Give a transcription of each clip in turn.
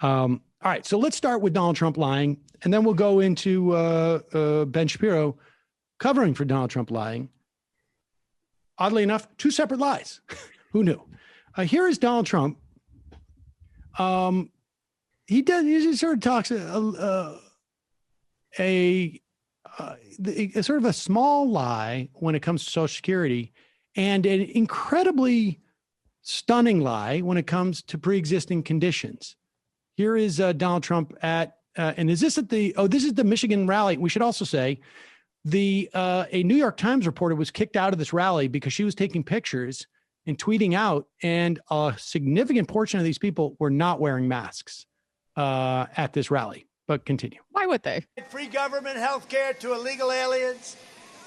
All right, so let's start with Donald Trump lying, and then we'll go into Ben Shapiro covering for Donald Trump lying. Oddly enough, two separate lies. Who knew? Here is Donald Trump. He sort of talks a sort of a small lie when it comes to Social Security, and an incredibly stunning lie when it comes to pre-existing conditions. Here is Donald Trump at, and is this at this is the Michigan rally. We should also say a New York Times reporter was kicked out of this rally because she was taking pictures and tweeting out, and a significant portion of these people were not wearing masks at this rally. But continue. Why would they? Free government health care to illegal aliens.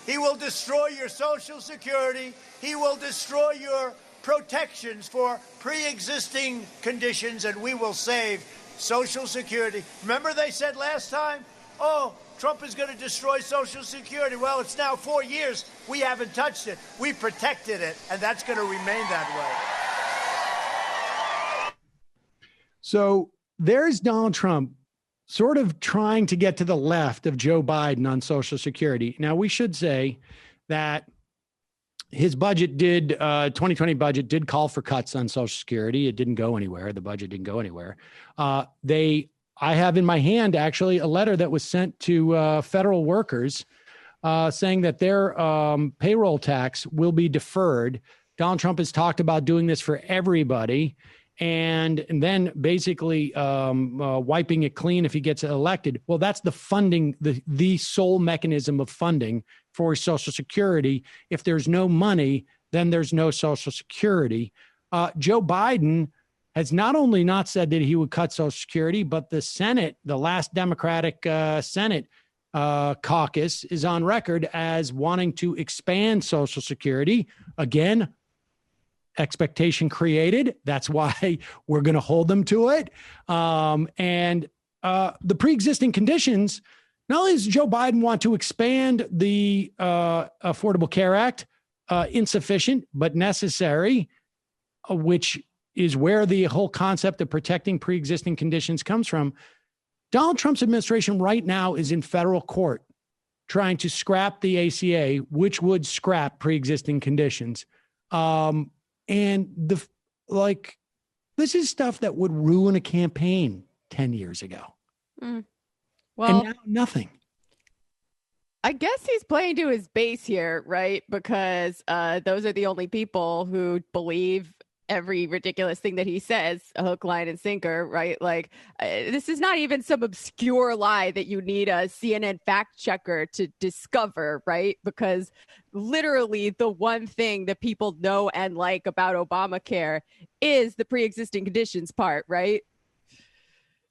He will destroy your Social Security. He will destroy your protections for pre-existing conditions, and we will save Social Security. Remember they said last time, oh, Trump is going to destroy Social Security. Well, it's now 4 years. We haven't touched it. We protected it, and that's going to remain that way. So there's Donald Trump sort of trying to get to the left of Joe Biden on Social Security. Now, we should say that his budget 2020 budget did call for cuts on Social Security. It didn't go anywhere. The budget didn't go anywhere. I have in my hand, actually, a letter that was sent to federal workers saying that their payroll tax will be deferred. Donald Trump has talked about doing this for everybody, and then basically wiping it clean if he gets elected. Well, that's the funding, the sole mechanism of funding for Social Security. If there's no money, then there's no Social Security. Joe Biden has not only not said that he would cut Social Security, but the Senate, the last Democratic Senate caucus, is on record as wanting to expand Social Security. Again, expectation created. That's why we're going to hold them to it. And the pre-existing conditions, not only does Joe Biden want to expand the Affordable Care Act, insufficient but necessary, which is where the whole concept of protecting pre-existing conditions comes from. Donald Trump's administration right now is in federal court trying to scrap the ACA, which would scrap pre-existing conditions. And this is stuff that would ruin a campaign 10 years ago. Well, and now nothing. I guess he's playing to his base here, right? Because those are the only people who believe every ridiculous thing that he says, a hook, line, and sinker, right? Like, this is not even some obscure lie that you need a CNN fact checker to discover, right? Because literally the one thing that people know and like about Obamacare is the pre-existing conditions part, right?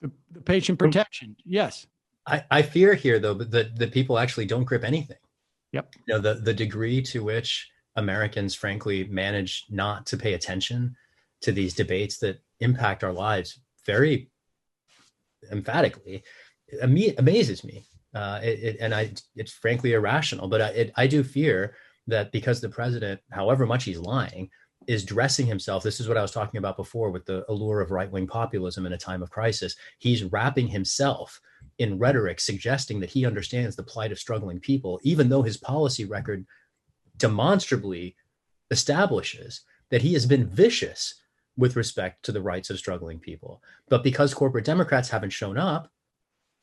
The patient protection, yes. I fear here, though, that people actually don't grip anything. Yep. You know, the degree to which Americans, frankly, manage not to pay attention to these debates that impact our lives very emphatically amazes me. It's frankly irrational, but I do fear that because the president, however much he's lying, is dressing himself. This is what I was talking about before with the allure of right-wing populism in a time of crisis. He's wrapping himself in rhetoric, suggesting that he understands the plight of struggling people, even though his policy record demonstrably establishes that he has been vicious with respect to the rights of struggling people. But because corporate Democrats haven't shown up,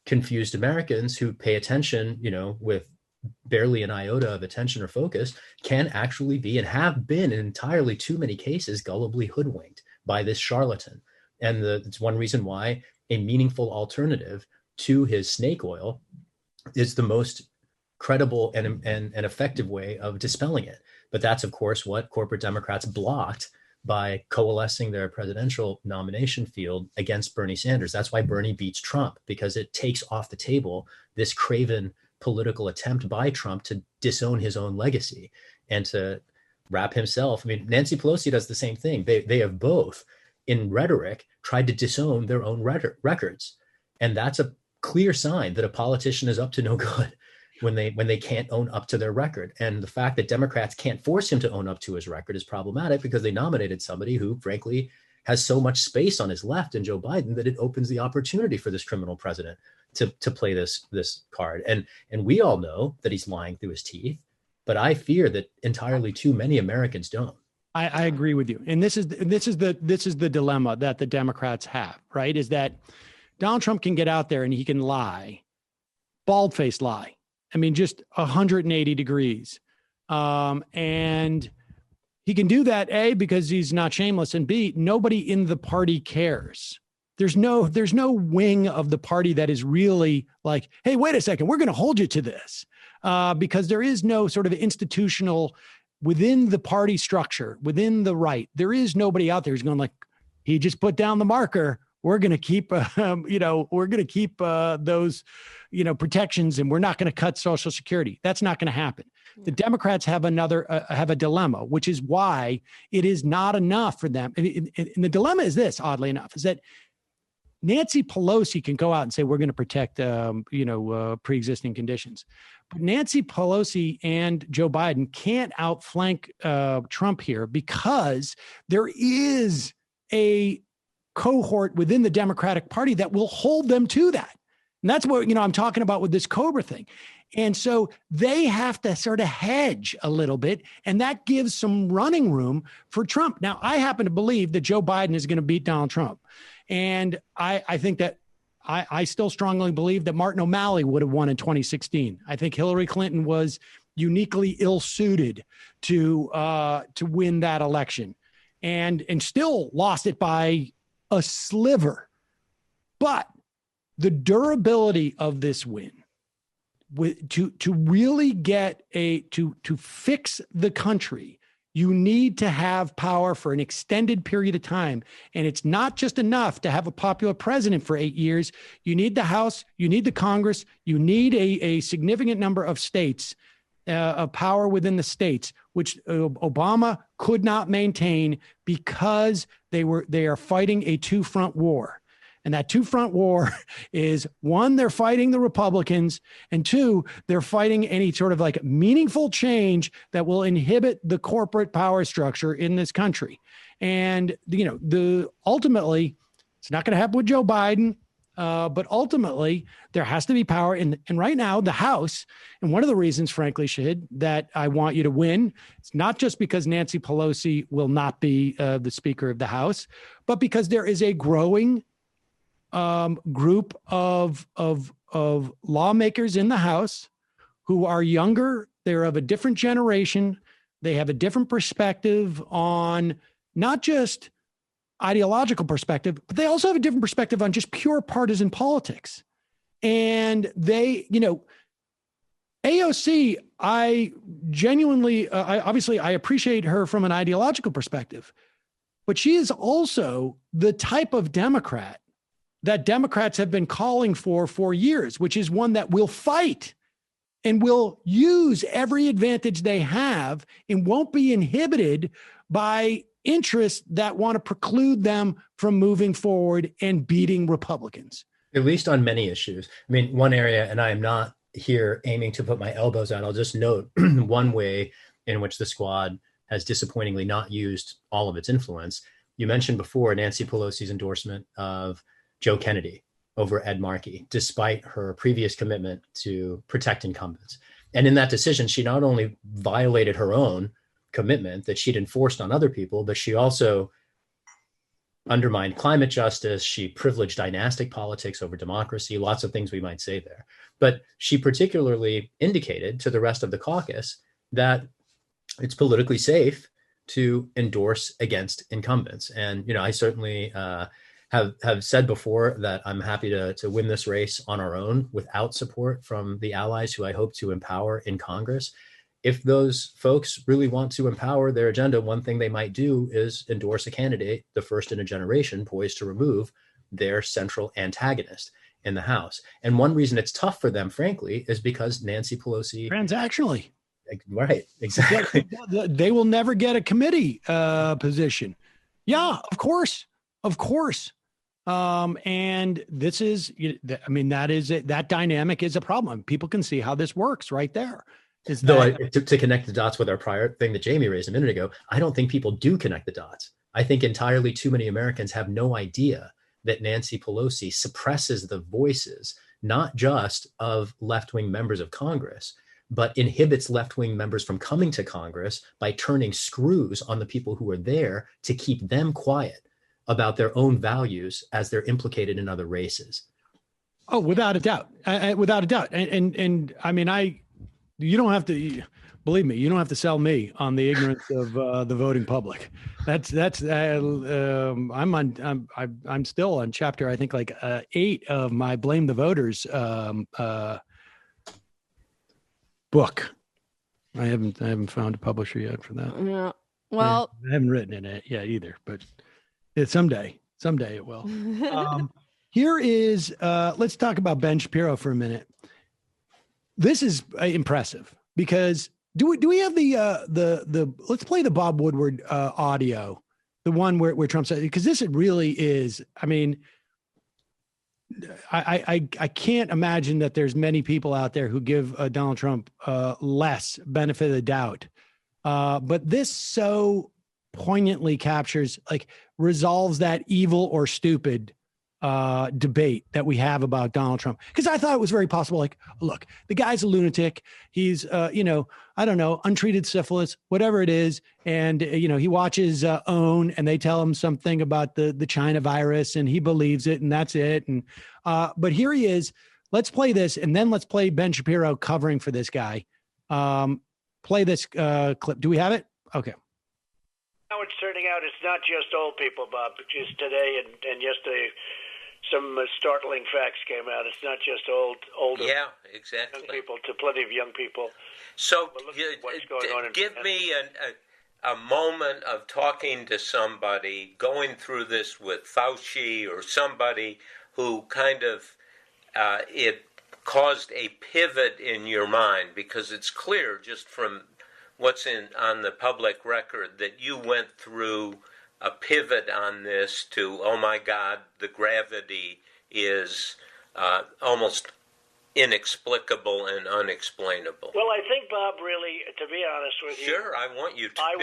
confused Americans who pay attention, you know, with barely an iota of attention or focus, can actually be and have been in entirely too many cases gullibly hoodwinked by this charlatan. And it's one reason why a meaningful alternative to his snake oil is the most credible and effective way of dispelling it. But that's, of course, what corporate Democrats blocked by coalescing their presidential nomination field against Bernie Sanders. That's why Bernie beats Trump, because it takes off the table this craven political attempt by Trump to disown his own legacy and to wrap himself. I mean, Nancy Pelosi does the same thing. They have both, in rhetoric, tried to disown their own records. And that's a clear sign that a politician is up to no good. when they can't own up to their record. And the fact that Democrats can't force him to own up to his record is problematic because they nominated somebody who, frankly, has so much space on his left in Joe Biden that it opens the opportunity for this criminal president to play this card. And we all know that he's lying through his teeth, but I fear that entirely too many Americans don't. I agree with you. And this is the dilemma that the Democrats have, right? Is that Donald Trump can get out there and he can lie, bald-faced lie. I mean, just 180 degrees. And he can do that, A, because he's not shameless, and B, nobody in the party cares. There's no wing of the party that is really like, hey, wait a second, we're going to hold you to this. Because there is no sort of institutional within the party structure, within the right. There is nobody out there who's going like, he just put down the marker. We're going to keep, those, protections, and we're not going to cut Social Security. That's not going to happen. The Democrats have a dilemma, which is why it is not enough for them. And the dilemma is this, oddly enough, is that Nancy Pelosi can go out and say, we're going to protect, pre-existing conditions. But Nancy Pelosi and Joe Biden can't outflank Trump here because there is a cohort within the Democratic Party that will hold them to that. And that's what, I'm talking about with this Cobra thing. And so they have to sort of hedge a little bit, and that gives some running room for Trump. Now, I happen to believe that Joe Biden is going to beat Donald Trump. And I think that I still strongly believe that Martin O'Malley would have won in 2016. I think Hillary Clinton was uniquely ill-suited to win that election and still lost it by a sliver. But the durability of this win, to really get to fix the country, you need to have power for an extended period of time. And it's not just enough to have a popular president for 8 years. You need the House, you need the Congress, you need a significant number of states, of power within the states, which Obama could not maintain because they are fighting a two-front war. And that two-front war is, one, they're fighting the Republicans, and two, they're fighting any sort of like meaningful change that will inhibit the corporate power structure in this country. And, ultimately, it's not going to happen with Joe Biden, but ultimately there has to be power. And right now, the House, and one of the reasons, frankly, Shahid, that I want you to win, it's not just because Nancy Pelosi will not be the Speaker of the House, but because there is a growing group of lawmakers in the House who are younger. They're of a different generation. They have a different perspective on not just ideological perspective, but they also have a different perspective on just pure partisan politics. And they, AOC, I genuinely, I appreciate her from an ideological perspective, but she is also the type of Democrat that Democrats have been calling for years, which is one that will fight and will use every advantage they have and won't be inhibited by interests that want to preclude them from moving forward and beating Republicans. At least on many issues. I mean, one area, and I am not here aiming to put my elbows out, I'll just note one way in which the squad has disappointingly not used all of its influence. You mentioned before Nancy Pelosi's endorsement of Joe Kennedy over Ed Markey, despite her previous commitment to protect incumbents. And in that decision, she not only violated her own commitment that she'd enforced on other people, but she also undermined climate justice. She privileged dynastic politics over democracy, lots of things we might say there. But she particularly indicated to the rest of the caucus that it's politically safe to endorse against incumbents. And, I certainly have said before that I'm happy to win this race on our own without support from the allies who I hope to empower in Congress. If those folks really want to empower their agenda, one thing they might do is endorse a candidate, the first in a generation, poised to remove their central antagonist in the House. And one reason it's tough for them, frankly, is because Nancy Pelosi... Transactionally. Right, exactly. They will never get a committee position. Yeah, of course. And this is, I mean, that dynamic is a problem. People can see how this works right there. To connect the dots with our prior thing that Jamie raised a minute ago, I don't think people do connect the dots. I think entirely too many Americans have no idea that Nancy Pelosi suppresses the voices, not just of left-wing members of Congress, but inhibits left-wing members from coming to Congress by turning screws on the people who are there to keep them quiet about their own values as they're implicated in other races. Oh, without a doubt. Without a doubt. And I mean, you don't have to, believe me, you don't have to sell me on the ignorance of the voting public. I'm still on chapter, I think like 8 of my Blame the Voters book. I haven't found a publisher yet for that. Yeah. Well, I haven't written it yet either, but someday it will. Here is, let's talk about Ben Shapiro for a minute. This is impressive because do we have the let's play the Bob Woodward audio, the one where Trump said, because this really is, I mean, I can't imagine that there's many people out there who give Donald Trump less benefit of the doubt. But this so poignantly captures, like, resolves that evil or stupid debate that we have about Donald Trump. Because I thought it was very possible, like, look, the guy's a lunatic. He's, I don't know, untreated syphilis, whatever it is. And, he watches OWN and they tell him something about the China virus and he believes it and that's it. And but here he is. Let's play this. And then let's play Ben Shapiro covering for this guy. Play this clip. Do we have it? Okay. Now it's turning out it's not just old people, Bob. Just today and yesterday, some startling facts came out. It's not just older. Yeah, exactly. Young people, to plenty of young people. So what's going on give me a moment of talking to somebody, going through this with Fauci or somebody who kind of, it caused a pivot in your mind, because it's clear just from what's on the public record that you went through a pivot on this to, oh my God, the gravity is almost inexplicable and unexplainable. Well, I think, Bob, really, to be honest with you, sure, I want you to. I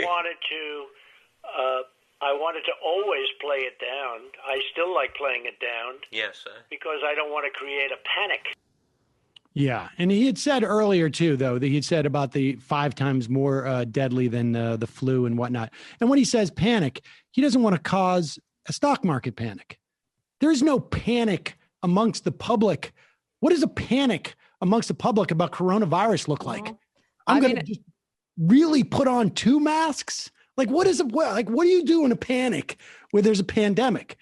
wanted to always play it down. I still like playing it down. Yes, because I don't want to create a panic. Yeah. And he had said earlier, too, though, that he'd said about the 5 times more deadly than the flu and whatnot. And when he says panic, he doesn't want to cause a stock market panic. There's no panic amongst the public. What does a panic amongst the public about coronavirus look like? I'm going to just really put on 2 masks? Like, what do you do in a panic where there's a pandemic?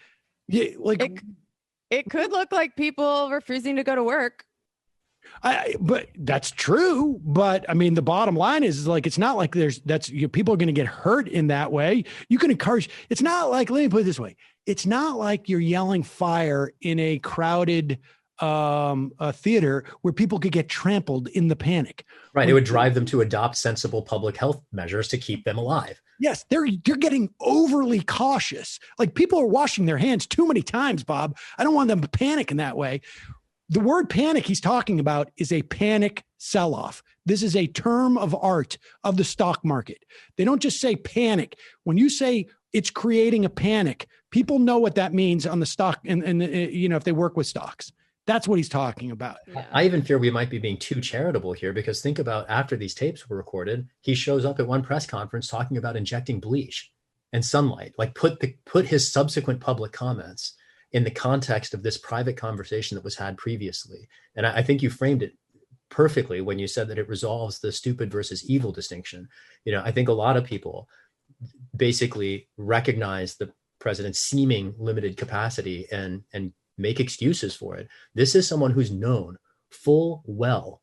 Yeah, like it could look like people refusing to go to work. But that's true. But I mean, the bottom line is like, it's not like people are going to get hurt in that way. You can encourage. It's not like, let me put it this way. It's not like you're yelling fire in a crowded a theater where people could get trampled in the panic. Right. It would drive them to adopt sensible public health measures to keep them alive. Yes, you're getting overly cautious. Like, people are washing their hands too many times, Bob. I don't want them to panic in that way. The word panic he's talking about is a panic sell-off. This is a term of art of the stock market. They don't just say panic. When you say it's creating a panic, people know what that means on the stock and if they work with stocks. That's what he's talking about. Yeah. I even fear we might be being too charitable here, because think about, after these tapes were recorded, he shows up at one press conference talking about injecting bleach and sunlight. Like, put his subsequent public comments in the context of this private conversation that was had previously. And I think you framed it perfectly when you said that it resolves the stupid versus evil distinction. I think a lot of people basically recognize the president's seeming limited capacity and make excuses for it. This is someone who's known full well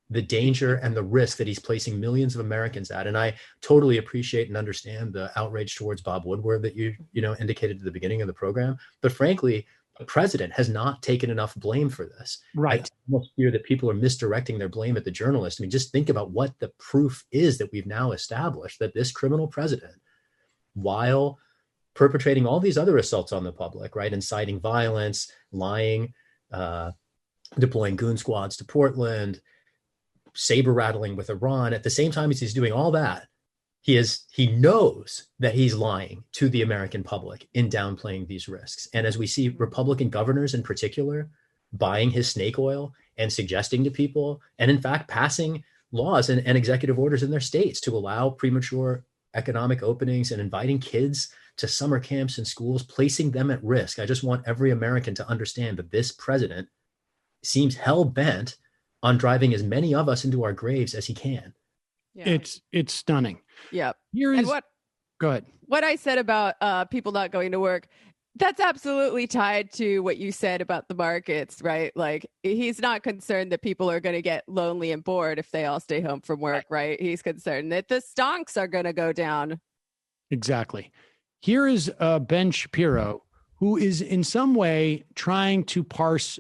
the danger and the risk that he's placing millions of Americans at. And I totally appreciate and understand the outrage towards Bob Woodward that you indicated at the beginning of the program. But frankly, the president has not taken enough blame for this. Right. I almost fear that people are misdirecting their blame at the journalist. I mean, just think about what the proof is that we've now established, that this criminal president, while perpetrating all these other assaults on the public, right? Inciting violence, lying, deploying goon squads to Portland, saber rattling with Iran. At the same time as he's doing all that, he knows that he's lying to the American public in downplaying these risks. And as we see Republican governors in particular buying his snake oil and suggesting to people, and in fact passing laws and executive orders in their states to allow premature economic openings and inviting kids to summer camps and schools, placing them at risk. I just want every American to understand that this president seems hell-bent on driving as many of us into our graves as he can. Yeah. It's stunning. Yep. Go ahead. What I said about people not going to work, that's absolutely tied to what you said about the markets, right? Like, he's not concerned that people are going to get lonely and bored if they all stay home from work, right? He's concerned that the stocks are going to go down. Exactly. Here is Ben Shapiro, who is in some way trying to parse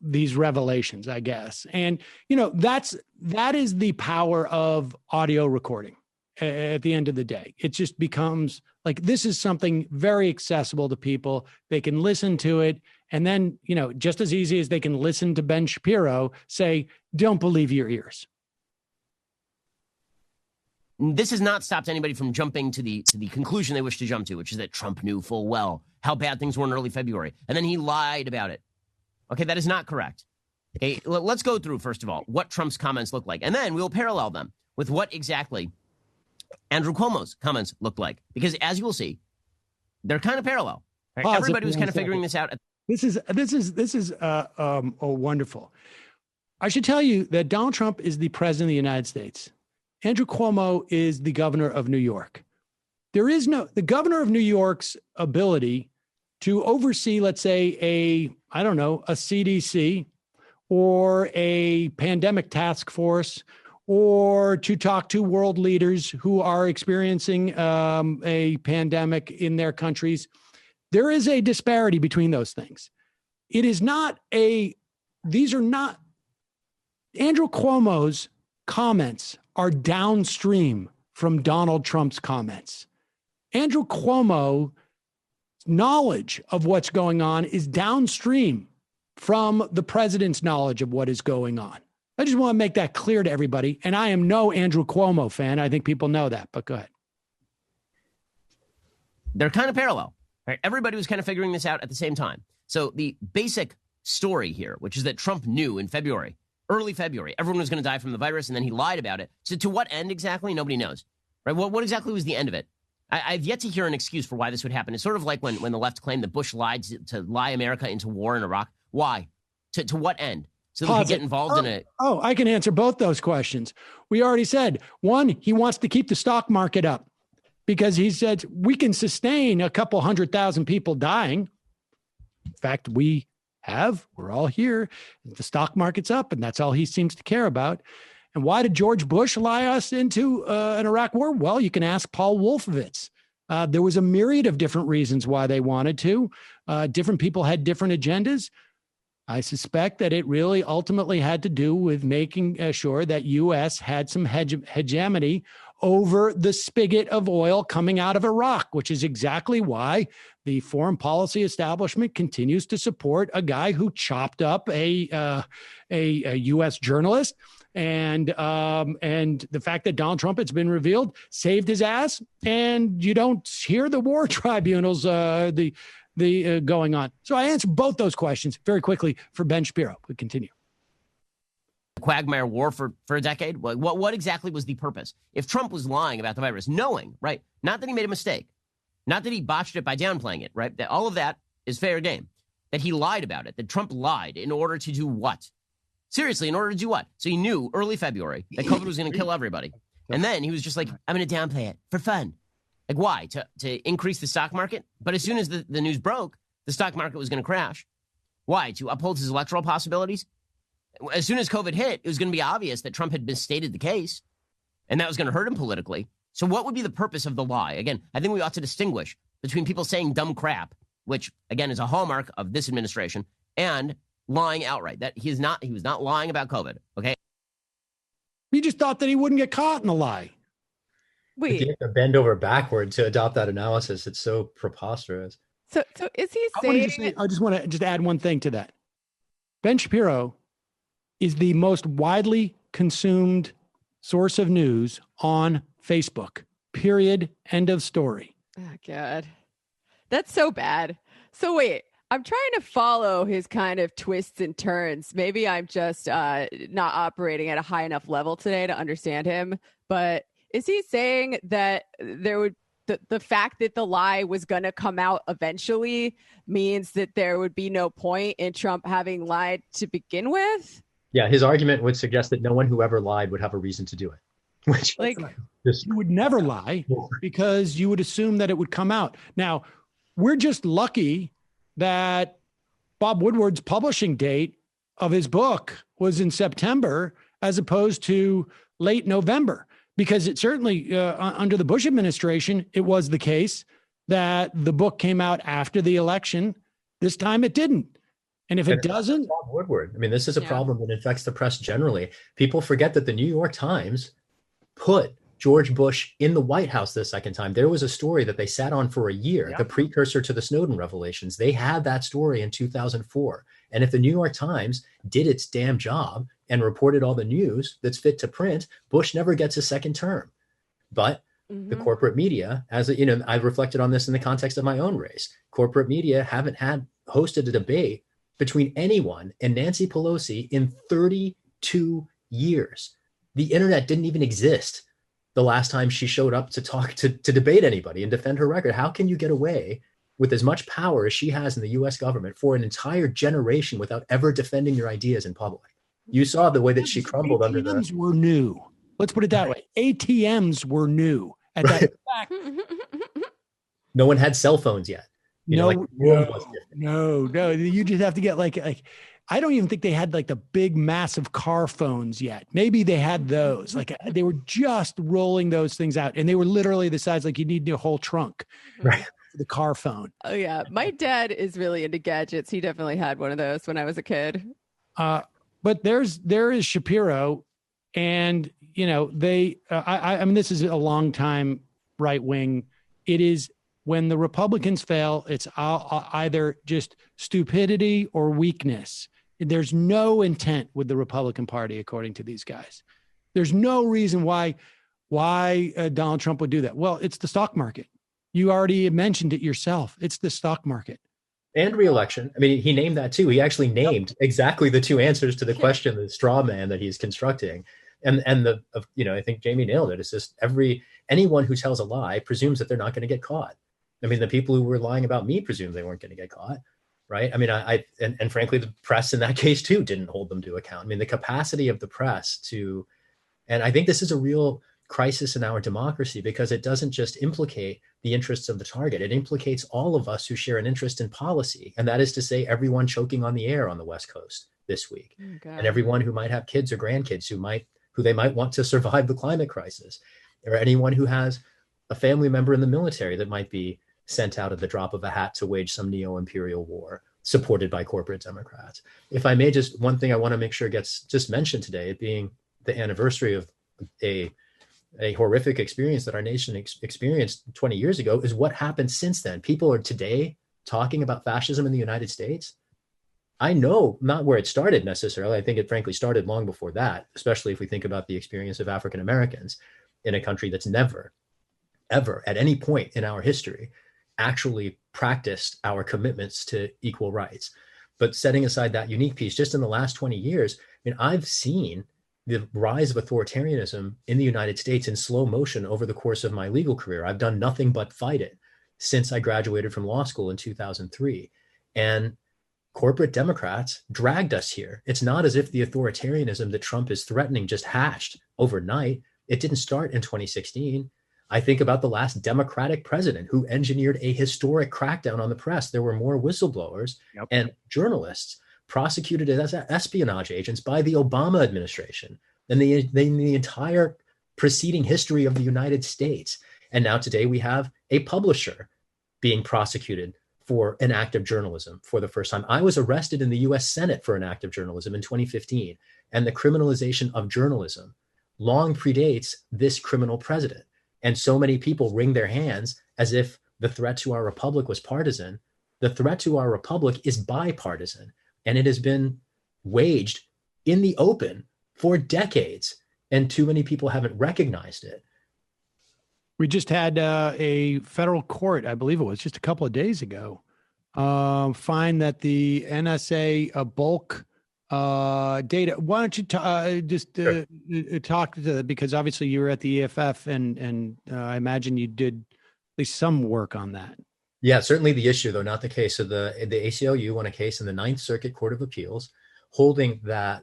these revelations, I guess. And, that is the power of audio recording at the end of the day. It just becomes like, this is something very accessible to people. They can listen to it. And then, just as easy as they can listen to Ben Shapiro say, don't believe your ears. This has not stopped anybody from jumping to the conclusion they wish to jump to, which is that Trump knew full well how bad things were in early February. And then he lied about it. Okay, that is not correct. Okay, let's go through, first of all, what Trump's comments look like. And then we'll parallel them with what exactly Andrew Cuomo's comments looked like. Because as you will see, they're kind of parallel. Right? Everybody was kind of figuring this out. This is wonderful. I should tell you that Donald Trump is the president of the United States. Andrew Cuomo is the governor of New York. The governor of New York's ability to oversee, let's say, a CDC or a pandemic task force, or to talk to world leaders who are experiencing a pandemic in their countries. There is a disparity between those things. These are not, Andrew Cuomo's comments are downstream from Donald Trump's comments. Andrew Cuomo's knowledge of what's going on is downstream from the president's knowledge of what is going on. I just want to make that clear to everybody. And I am no Andrew Cuomo fan. I think people know that, but go ahead. They're kind of parallel. Right? Everybody was kind of figuring this out at the same time. So the basic story here, which is that Trump knew in February, early February, everyone was going to die from the virus, and then he lied about it. So to what end exactly? Nobody knows. Right? What exactly was the end of it? I've yet to hear an excuse for why this would happen. It's sort of like when the left claimed that Bush lied to lie America into war in Iraq. Why? To what end? So that we could get involved in it. Oh, I can answer both those questions. We already said, one, he wants to keep the stock market up because he said we can sustain a couple 100,000 people dying. In fact, we're all here. The stock market's up, and that's all he seems to care about. And why did George Bush lie us into an Iraq war? Well, you can ask Paul Wolfowitz. There was a myriad of different reasons why they wanted to. Different people had different agendas. I suspect that it really ultimately had to do with making sure that U.S. had some hegemony over the spigot of oil coming out of Iraq, which is exactly why the foreign policy establishment continues to support a guy who chopped up a U.S. journalist. And the fact that Donald Trump, it's been revealed, saved his ass. And you don't hear the war tribunals, going on. So I answered both those questions very quickly for Ben Shapiro. We continue. Quagmire war for a decade? What exactly was the purpose? If Trump was lying about the virus, knowing, right, not that he made a mistake, not that he botched it by downplaying it, right, that all of that is fair game, that he lied about it, that Trump lied in order to do what? Seriously, in order to do what? So he knew early February that COVID was going to kill everybody. And then he was just like, I'm going to downplay it for fun. Like, why? To increase the stock market? But as soon as the news broke, the stock market was going to crash. Why? To uphold his electoral possibilities? As soon as COVID hit, it was going to be obvious that Trump had misstated the case, and that was going to hurt him politically. So what would be the purpose of the lie? Again, I think we ought to distinguish between people saying dumb crap, which, again, is a hallmark of this administration, and lying outright. That he was not lying about COVID, okay? He just thought that he wouldn't get caught in the lie. Like you Wait, have to bend over backward to adopt that analysis. It's so preposterous. so is he I want to saying? I just want to just add one thing to that. Ben Shapiro is the most widely consumed source of news on Facebook. Period. End of story. Oh God, that's so bad. So wait, I'm trying to follow his kind of twists and turns. Maybe I'm just not operating at a high enough level today to understand him. But is he saying that there would the fact that the lie was going to come out eventually means that there would be no point in Trump having lied to begin with? Yeah, his argument would suggest that no one who ever lied would have a reason to do it, which Like, just You would never lie because you would assume that it would come out. Now, we're just lucky that Bob Woodward's publishing date of his book was in September as opposed to late November, because it certainly under the Bush administration, it was the case that the book came out after the election. This time it didn't. And if it doesn't, Bob Woodward. I mean, this is a Yeah. problem that infects the press generally. People forget that the New York Times put George Bush in the White House the second time. There was a story that they sat on for a year, Yeah. the precursor to the Snowden revelations. They had that story in 2004. And if the New York Times did its damn job and reported all the news that's fit to print, Bush never gets a second term. But the corporate media, as you know, I've reflected on this in the context of my own race. Corporate media haven't hosted a debate between anyone and Nancy Pelosi in 32 years. The internet didn't even exist the last time she showed up to talk to debate anybody and defend her record. How can you get away with as much power as she has in the US government for an entire generation without ever defending your ideas in public? You saw the way that she crumbled under the... ATMs were new. Let's put it that way. ATMs were new at that fact. No one had cell phones yet. You know, like, the world was different. No. You just have to get like I don't even think they had like the big massive car phones yet. Maybe they had those. Like they were just rolling those things out, and they were literally the size like you need a whole trunk, Right? For the car phone. Oh yeah, my dad is really into gadgets. He definitely had one of those when I was a kid. But there is Shapiro, and you know I mean this is a long time right wing. It is when the Republicans fail, it's either just stupidity or weakness. There's no intent with the Republican Party, according to these guys. There's no reason why Donald Trump would do that. Well, it's the stock market. You already mentioned it yourself. It's the stock market. And re-election. I mean, he named that too. He actually named exactly the two answers to the question, the straw man that he's constructing. And I think Jamie nailed it. It's just anyone who tells a lie presumes that they're not going to get caught. I mean, the people who were lying about me presumed they weren't going to get caught, right? I mean, and frankly, the press in that case too didn't hold them to account. I mean, the capacity of the press and I think this is a real crisis in our democracy because it doesn't just implicate the interests of the target. It implicates all of us who share an interest in policy. And that is to say, everyone choking on the air on the West Coast this week, and everyone who might have kids or grandkids who they might want to survive the climate crisis, or anyone who has a family member in the military that might be sent out at the drop of a hat to wage some neo-imperial war supported by corporate Democrats. If I may, just one thing I want to make sure gets just mentioned today, it being the anniversary of a horrific experience that our nation experienced 20 years ago, is what happened since then. People are today talking about fascism in the United States. I know not where it started necessarily. I think it frankly started long before that, especially if we think about the experience of African Americans in a country that's never, ever at any point in our history actually practiced our commitments to equal rights. But setting aside that unique piece, just in the last 20 years, I mean, I've seen the rise of authoritarianism in the United States in slow motion over the course of my legal career. I've done nothing but fight it since I graduated from law school in 2003. And corporate Democrats dragged us here. It's not as if the authoritarianism that Trump is threatening just hatched overnight. It didn't start in 2016. I think about the last Democratic president who engineered a historic crackdown on the press. There were more whistleblowers and journalists prosecuted as espionage agents by the Obama administration than the entire preceding history of the United States. And now today we have a publisher being prosecuted for an act of journalism for the first time. I was arrested in the US Senate for an act of journalism in 2015, and the criminalization of journalism long predates this criminal president. And so many people wring their hands as if the threat to our republic was partisan. The threat to our republic is bipartisan, and it has been waged in the open for decades, and too many people haven't recognized it. We just had a federal court, I believe it was just a couple of days ago, find that the NSA bulk data. Why don't you talk to the, because obviously you were at the EFF, and I imagine you did at least some work on that. Yeah, certainly the issue, though, not the case. So the ACLU won a case in the Ninth Circuit Court of Appeals holding that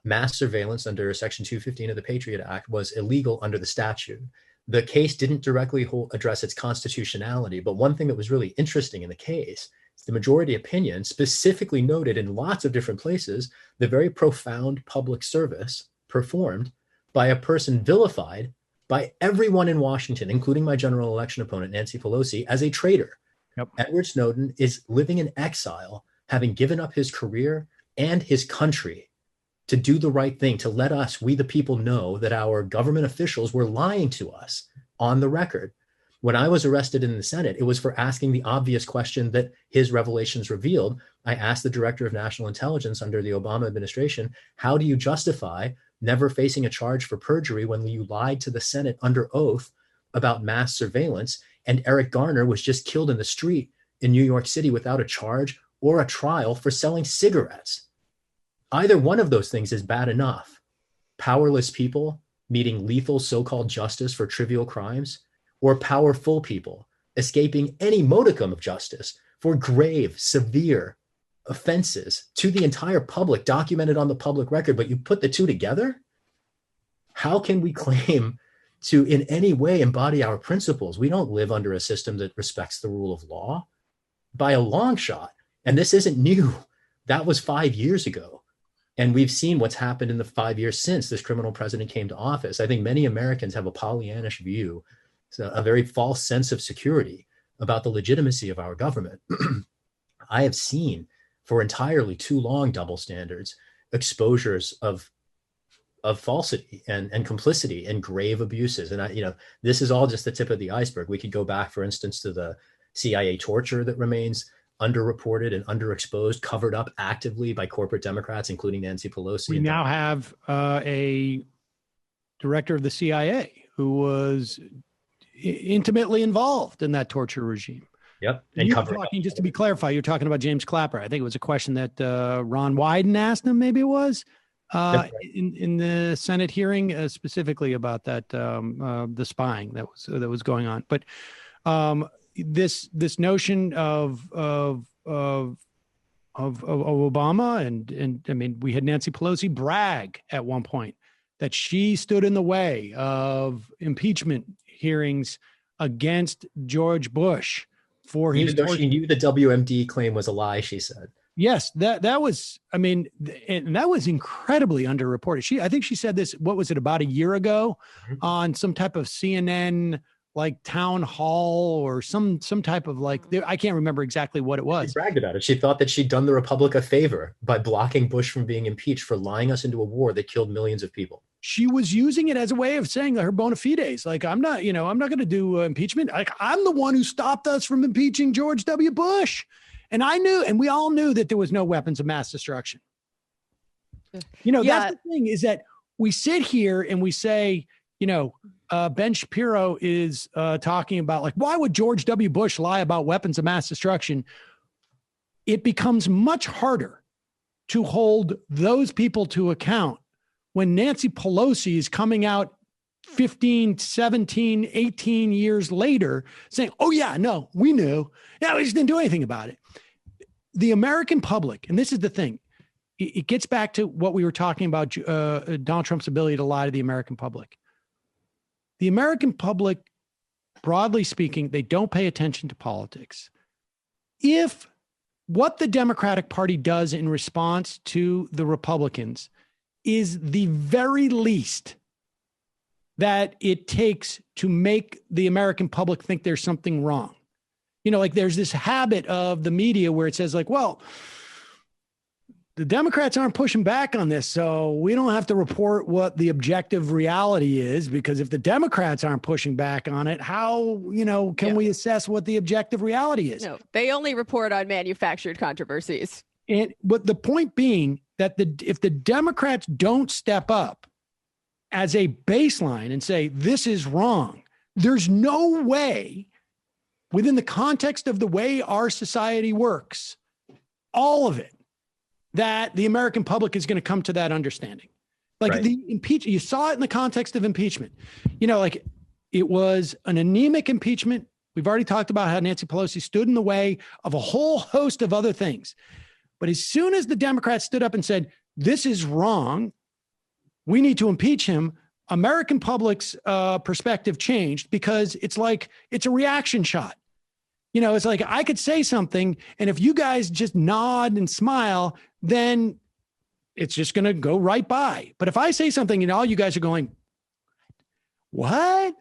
mass surveillance under Section 215 of the Patriot Act was illegal under the statute. The case didn't directly address its constitutionality, but one thing that was really interesting in the case is the majority opinion specifically noted in lots of different places the very profound public service performed by a person vilified by everyone in Washington, including my general election opponent, Nancy Pelosi, as a traitor. Yep. Edward Snowden is living in exile, having given up his career and his country to do the right thing, to let us, we the people, know that our government officials were lying to us on the record. When I was arrested in the Senate, it was for asking the obvious question that his revelations revealed. I asked the director of national intelligence under the Obama administration, how do you justify never facing a charge for perjury when you lied to the Senate under oath about mass surveillance, and Eric Garner was just killed in the street in New York City without a charge or a trial for selling cigarettes? Either one of those things is bad enough. Powerless people meeting lethal so-called justice for trivial crimes, or powerful people escaping any modicum of justice for grave, severe offenses to the entire public, documented on the public record, but you put the two together? How can we claim to in any way embody our principles? We don't live under a system that respects the rule of law by a long shot. And this isn't new. That was 5 years ago. And we've seen what's happened in the 5 years since this criminal president came to office. I think many Americans have a Pollyannish view, so a very false sense of security about the legitimacy of our government. I have seen for entirely too long double standards, exposures of falsity and complicity and grave abuses. And this is all just the tip of the iceberg. We could go back, for instance, to the CIA torture that remains underreported and underexposed, covered up actively by corporate Democrats, including Nancy Pelosi. We now have a director of the CIA who was intimately involved in that torture regime. Yep. And talking, just to be clarified, you're talking about James Clapper. I think it was a question that Ron Wyden asked him, maybe it was, right. in the Senate hearing, specifically about that, the spying that was going on. But this notion of Obama and I mean, we had Nancy Pelosi brag at one point that she stood in the way of impeachment hearings against George Bush for his torture. She knew the WMD claim was a lie, she said. Yes, that was, I mean, and that was incredibly underreported. I think she said this, what was it, about a year ago on some type of CNN like town hall or some type of I can't remember exactly what it was. She bragged about it. She thought that she'd done the Republic a favor by blocking Bush from being impeached for lying us into a war that killed millions of people. She was using it as a way of saying her bona fides. Like, I'm not going to do impeachment. Like, I'm the one who stopped us from impeaching George W. Bush. And I knew, and we all knew that there was no weapons of mass destruction. That's the thing, is that we sit here and we say, Ben Shapiro is talking about why would George W. Bush lie about weapons of mass destruction? It becomes much harder to hold those people to account when Nancy Pelosi is coming out 15, 17, 18 years later saying, oh yeah, no, we knew. Yeah, we just didn't do anything about it. The American public, and this is the thing, it gets back to what we were talking about, Donald Trump's ability to lie to the American public. The American public, broadly speaking, they don't pay attention to politics. If what the Democratic Party does in response to the Republicans is the very least that it takes to make the American public think there's something wrong. There's this habit of the media where it says well, the Democrats aren't pushing back on this, so we don't have to report what the objective reality is, because if the Democrats aren't pushing back on it, how, can we assess what the objective reality is? No, they only report on manufactured controversies. But the point being that if the Democrats don't step up as a baseline and say, this is wrong, there's no way within the context of the way our society works, all of it, that the American public is going to come to that understanding. Like right. the impeachment, you saw it in the context of impeachment. Like it was an anemic impeachment. We've already talked about how Nancy Pelosi stood in the way of a whole host of other things. But as soon as the Democrats stood up and said, this is wrong, we need to impeach him, American public's perspective changed, because it's like, it's a reaction shot. It's like I could say something, and if you guys just nod and smile, then it's just going to go right by. But if I say something and all you guys are going, what?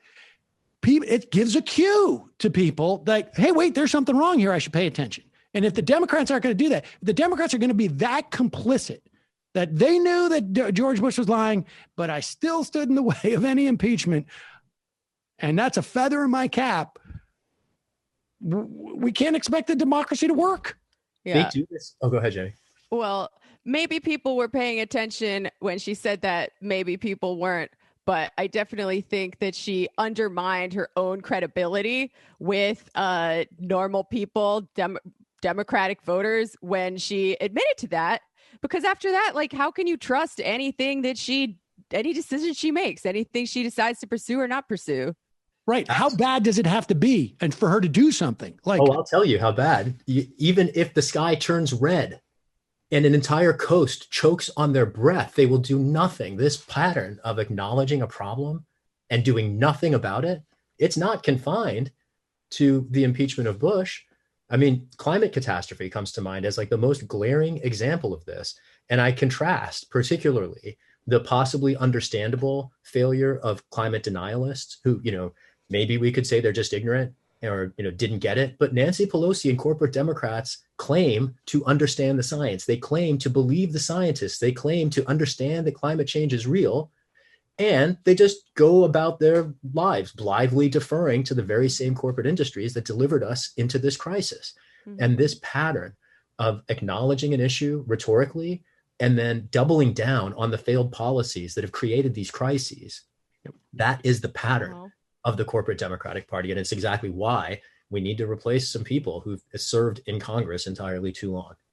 It gives a cue to people like, hey, wait, there's something wrong here. I should pay attention. And if the Democrats aren't going to do that, the Democrats are going to be that complicit that they knew that George Bush was lying, but I still stood in the way of any impeachment. And that's a feather in my cap. We can't expect the democracy to work. Yeah. They do this. Oh, go ahead, Jamie. Well, maybe people were paying attention when she said that. Maybe people weren't. But I definitely think that she undermined her own credibility with normal people, Democratic voters, when she admitted to that. Because after that, like, how can you trust anything that any decision she makes, anything she decides to pursue or not pursue? Right. How bad does it have to be and for her to do something? Like, I'll tell you how bad. Even if the sky turns red and an entire coast chokes on their breath, they will do nothing. This pattern of acknowledging a problem and doing nothing about it, it's not confined to the impeachment of Bush. I mean, climate catastrophe comes to mind as like the most glaring example of this. And I contrast particularly the possibly understandable failure of climate denialists who, maybe we could say they're just ignorant or, didn't get it. But Nancy Pelosi and corporate Democrats claim to understand the science. They claim to believe the scientists. They claim to understand that climate change is real. And they just go about their lives blithely deferring to the very same corporate industries that delivered us into this crisis. Mm-hmm. And this pattern of acknowledging an issue rhetorically and then doubling down on the failed policies that have created these crises, that is the pattern of the corporate Democratic Party. And it's exactly why we need to replace some people who've served in Congress entirely too long.